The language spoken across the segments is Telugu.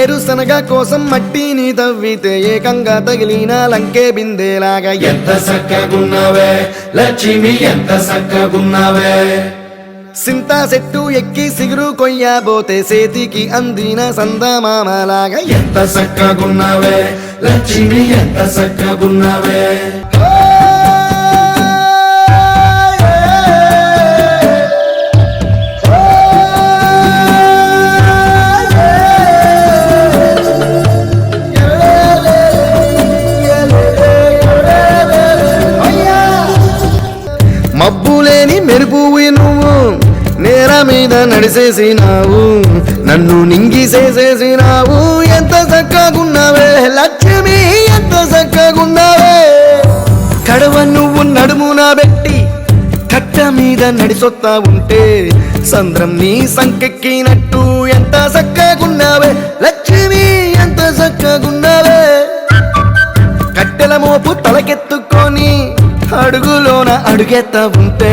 ఏరుశనగ కోసం మట్టిని తవ్వితే ఏకంగా తగిలిన లంకే బిందెలాగా ఎంత సక్కగున్నావే లక్ష్మి ఎంత సక్కగున్నావే సింతా చెట్టు ఎక్కి సిగురు కొయ్యబోతే సేతికి అందిన సందమామలాగా ఎంత సక్కగున్నావే లక్ష్మి ఎంత సక్కగున్నావే మబ్బులేని మెరుపువి నువ్వు నేల మీద నడిసేసినావు నన్ను నింగిసేసేసినావు ఎంత చక్కగున్నావే లక్ష్మి ఎంత చక్కగున్నావే కడవ నువ్వు నడుమున పెట్టి కట్ట మీద నడిసొత్తా ఉంటే సంద్రం నీ సంకెక్కినట్టు ఎంత చక్కగున్నావే లక్ష్మి ఎంత చక్కగున్నావే కట్టెల మోపు తలకెత్తుకొని అడుగులోన అడుగెత్తా ఉంటే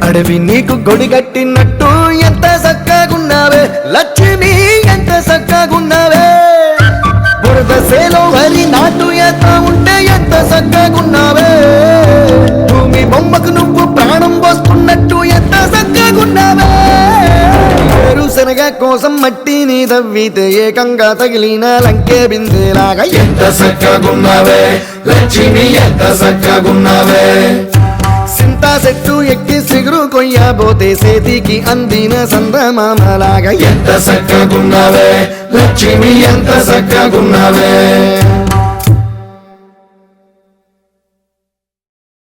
అడవి నీకు గొడి కట్టినట్టు ఎంత చక్కగున్నావే లక్ష్మి ఎంత చక్కగున్నావే బురద సేలో వరి నాటు ఎత్తా ఉంటే ఎంత చక్కగున్నావే భూమి బొమ్మకు నువ్వు ప్రాణం పోస్తున్నట్టు ఎంత చక్కగున్నావే ఏరుశనగ కోసం మట్టిని తవ్వితే ఏకంగా తగిలిన లంకే బిందెలాగా ఎంత సక్కగున్నావే లక్ష్మి ఎంత సక్కగున్నావే సింతా చెట్టు ఎక్కి సిగురు కొయ్యబోతే సేతికి అందిన సందమామలాగా ఎంత సక్కగున్నావే లక్ష్మి ఎంత సక్కగున్నావే